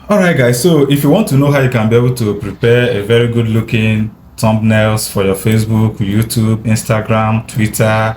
Alright guys, so if you want to know how you can be able to prepare a very good looking thumbnails for your Facebook, YouTube, Instagram, Twitter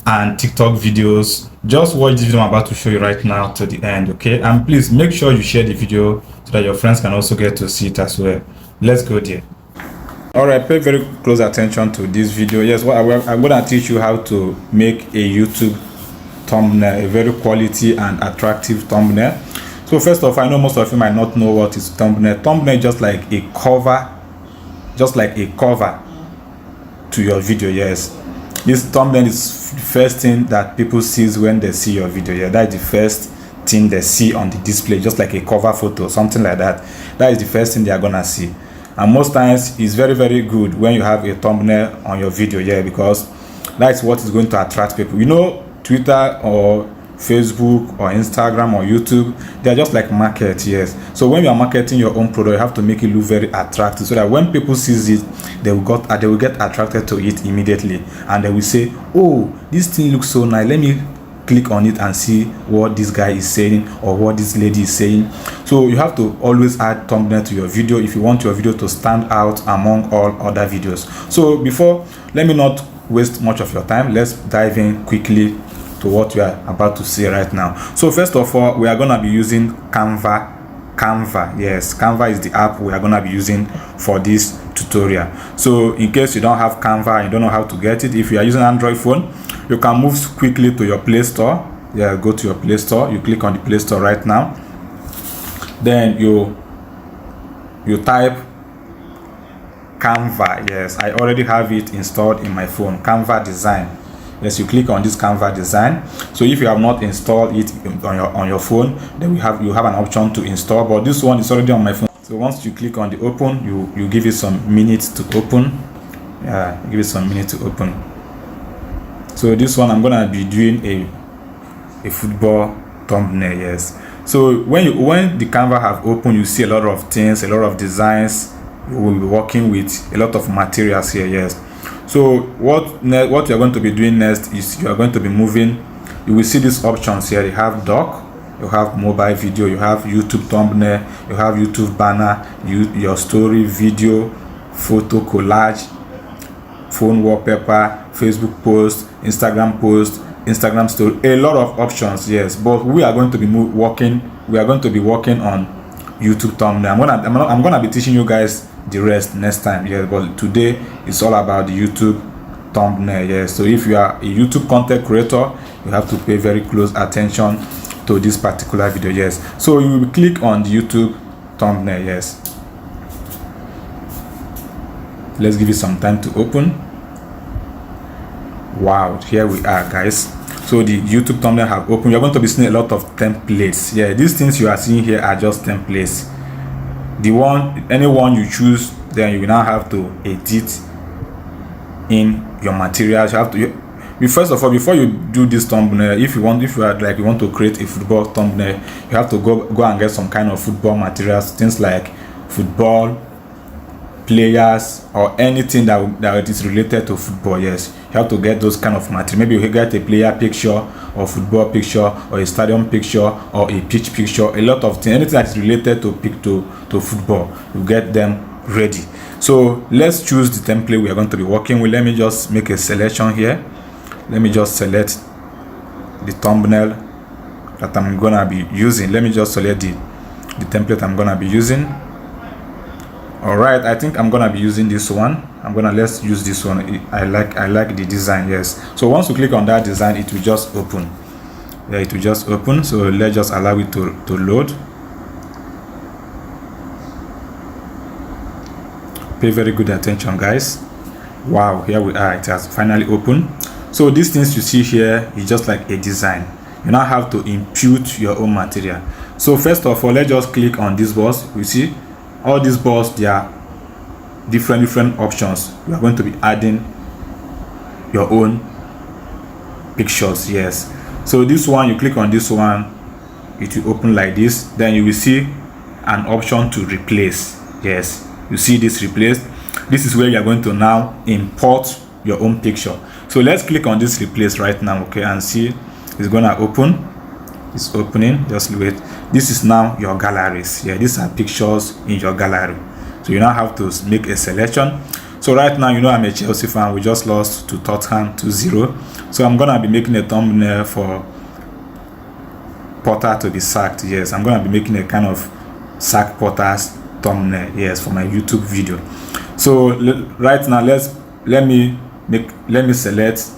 and TikTok videos, just watch this video I'm about to show you right now to the end, okay? And please make sure you share the video so that your friends can also get to see it as well. Let's go there. Alright, pay very close attention to this video. Yes, I'm going to teach you how to make a YouTube thumbnail, a very quality and attractive thumbnail. So first off, I know most of you might not know what is thumbnail. Thumbnail is just like a cover to your video. Yes, this thumbnail is the first thing that people sees when they see your video. Yeah, that is the first thing they see on the display, just like a cover photo, something like that. That is the first thing they are gonna see. And most times it's very, very good when you have a thumbnail on your video. Yeah, because that's what is going to attract people. You know, Twitter or Facebook or Instagram or YouTube, they are just like market. Yes, so when you are marketing your own product, you have to make it look very attractive so that when people sees it, they will get attracted to it immediately, and they will say, oh, this thing looks so nice, let me click on it and see what this guy is saying or what this lady is saying. So you have to always add thumbnail to your video if you want your video to stand out among all other videos. So before, let me not waste much of your time, let's dive in quickly to what we are about to see right now. So first of all, we are going to be using Canva. Yes, Canva is the app we are going to be using for this tutorial. So in case you don't have Canva and you don't know how to get it, if you are using Android phone, you can move quickly to your Play Store. Yeah, go to your Play Store, you click on the Play Store right now, then you type Canva. Yes, I already have it installed in my phone, Canva Design. Yes, you click on this Canva Design. So if you have not installed it on your phone, then you have an option to install, but this one is already on my phone. So once you click on the open, you give it some minutes to open. Yeah, give it some minutes to open. So this one, I'm gonna be doing a football thumbnail. Yes, so when the Canva have opened, you see a lot of things, a lot of designs. You will be working with a lot of materials here. Yes, so what you're going to be doing next is you are going to be moving. You will see these options here. You have doc, you have mobile video, you have YouTube thumbnail, you have YouTube banner, your story, video, photo collage, phone wallpaper, Facebook post, Instagram story, a lot of options. Yes, but we are going to be working on YouTube thumbnail. I'm gonna be teaching you guys the rest next time. Yeah, but today it's all about the YouTube thumbnail. Yes, so if you are a YouTube content creator, you have to pay very close attention to this particular video. Yes, so you will click on the YouTube thumbnail. Yes, let's give it some time to open. Wow, here we are, guys. So the YouTube thumbnail have opened. You're going to be seeing a lot of templates. Yeah, these things you are seeing here are just templates. Any one you choose, then you will now have to edit in your materials. You have to first of all, before you do this thumbnail, if you want to create a football thumbnail, you have to go and get some kind of football materials, things like football players or anything that is related to football. Yes, you have to get those kind of material. Maybe you get a player picture or football picture or a stadium picture or a pitch picture, a lot of things, anything that is related to football, you get them ready. So let's choose the template we are going to be working with. Let me just make a selection here. Let me just select the thumbnail that I'm gonna be using. Let me just select the template I'm gonna be using. All right, I think I'm gonna be using this one. Let's use this one. I like the design. Yes, so once you click on that design, it will just open. Yeah, it will just open. So let's just allow it to load. Pay very good attention, guys. Wow, here we are. It has finally opened. So these things you see here is just like a design. You now have to impute your own material. So first of all, let's just click on this box. You see all these balls, they are different options. You are going to be adding your own pictures. Yes, so this one, you click on this one, it will open like this. Then you will see an option to replace. Yes, you see this replace. This is where you are going to now import your own picture. So let's click on this replace right now, okay, and see it's gonna open. It's opening. Just wait. this is now your galleries. Yeah, these are pictures in your gallery. So you now have to make a selection. So right now, you know, I'm a Chelsea fan. We just lost to Tottenham 2-0. So I'm gonna be making a thumbnail for Potter to be sacked. Yes, I'm gonna be making a kind of sack Potter's thumbnail. Yes, for my YouTube video. So right now, let me select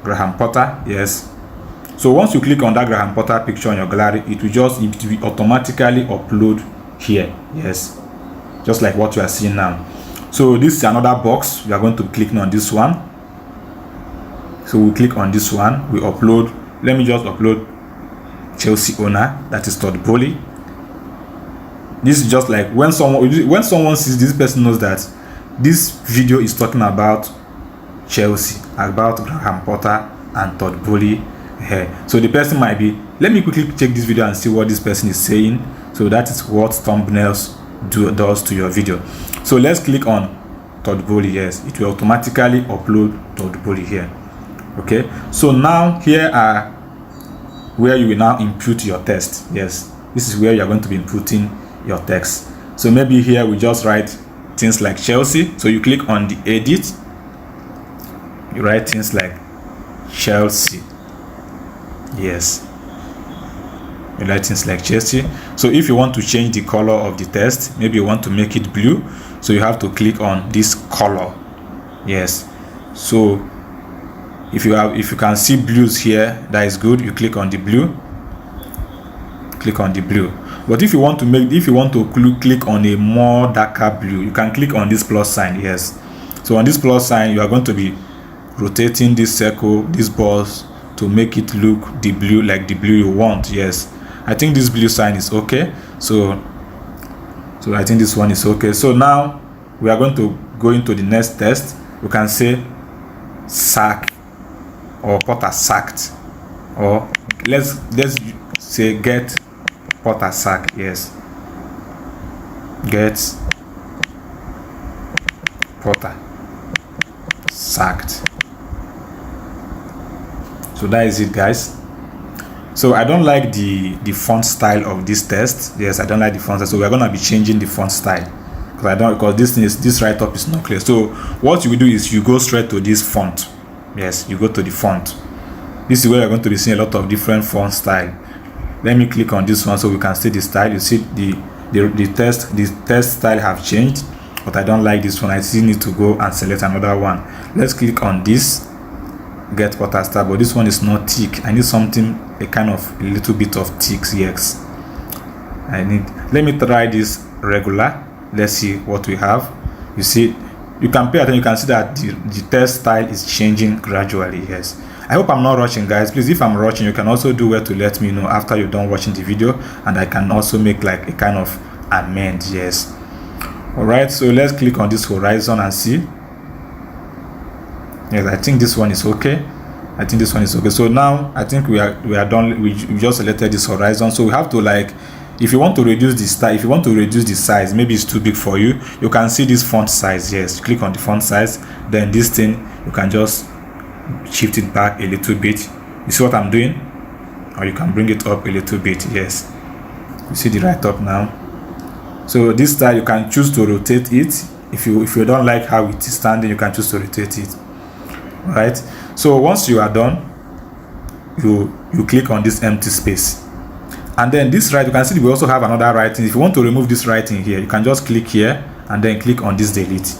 Graham Potter. Yes. So once you click on that Graham Potter picture in your gallery, it will automatically upload here. Yes, just like what you are seeing now. So this is another box. We are going to click on this one. So we click on this one. We upload. Let me just upload Chelsea owner, that is Todd Bowley. This is just like when someone sees this, person knows that this video is talking about Chelsea, about Graham Potter and Todd Bowley here. So the person might be, let me quickly check this video and see what this person is saying. So that is what thumbnails does to your video. So let's click on Todd Bowley. Yes, it will automatically upload Todd Bowley here. Okay, so now here are where you will now input your text. Yes, this is where you are going to be inputting your text. So maybe here we just write things like Chelsea. So you click on the edit, you write things like Chelsea. Yes, you write things like Chelsea. So if you want to change the color of the text, maybe you want to make it blue, so you have to click on this color. Yes, so if you can see blues here, that is good. You click on the blue, click on the blue. But if you want to click on a more darker blue, you can click on this plus sign. Yes, so on this plus sign, you are going to be rotating this circle, this balls, to make it look the blue, like the blue you want. Yes, I think this blue sign is okay. So I think this one is okay. So now we are going to go into the next test. You can say sack, or Potter sacked, or let's say get Potter sacked. Yes, get Potter sacked. So that is it, guys. So I don't like the font style of this test. Yes, I don't like the font style. So we're gonna be changing the font style because this write-up is not clear. So what you will do is you go straight to this font. Yes, you go to the font. This is where you're going to be seeing a lot of different font style. Let me click on this one so we can see the style. You see the text style have changed, but I don't like this one. I still need to go and select another one. Let's click on this, get Potter style, but this one is not thick. I need something, a kind of a little bit of thick. Yes, let me try this regular. Let's see what we have. You see, you can pay attention. You can see that the text style is changing gradually. Yes, I hope I'm not rushing, guys. Please, if I'm rushing, you can also do well to let me know after you're done watching the video, and I can also make like a kind of amend. Yes, all right, so let's click on this horizon and see. Yes, I think this one is okay. I think this one is okay. So now I think we are done. We just selected this horizon. So we have to, like, if you want to reduce the style, if you want to reduce the size, maybe it's too big for you, you can see this font size. Yes, click on the font size, then this thing, you can just shift it back a little bit. You see what I'm doing? Or you can bring it up a little bit. Yes, you see the right up now. So this style, you can choose to rotate it. If you don't like how it is standing, you can choose to rotate it. Right, so once you are done, you click on this empty space, and then this right, you can see we also have another writing. If you want to remove this writing here, you can just click here and then click on this delete.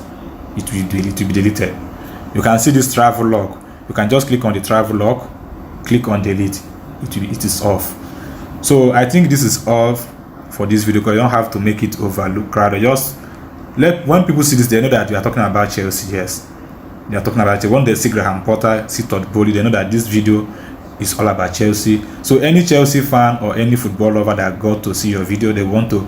It will be deleted. You can see this travel log. You can just click on the travel log, click on delete. It is off. So I think this is off for this video because you don't have to make it overlook crowded. Just when people see this, they know that we are talking about Chelsea. Yes, they are talking about Chelsea. When they see Graham Potter, see Todd Bowley, they know that this video is all about Chelsea. So any Chelsea fan or any football lover that got to see your video, they want to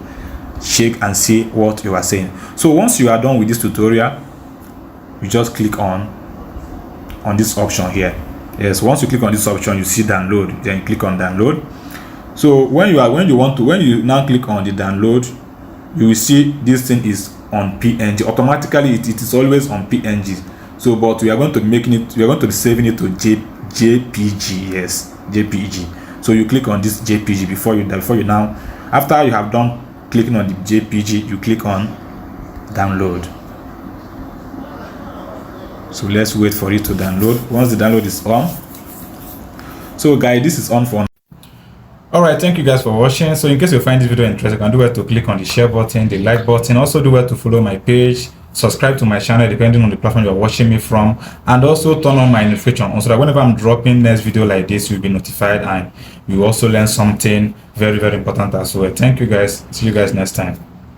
check and see what you are saying. So once you are done with this tutorial, you just click on this option here. Yes, once you click on this option, you see download, then you click on download. So when you now click on the download, you will see this thing is on PNG. Automatically it is always on PNG. So but we are going to be saving it to JPG. Yes, JPG. So you click on this JPG before you now, after you have done clicking on the JPG, you click on download. So let's wait for it to download. Once the download is on, so guys, this is on for now. All right, thank you guys for watching. So in case you find this video interesting, you can do well to click on the share button, the like button. Also do well to follow my page, subscribe to my channel depending on the platform you're watching me from, and also turn on my notification on so that whenever I'm dropping next video like this, you'll be notified and you also learn something very, very important as well. Thank you guys. See you guys next time.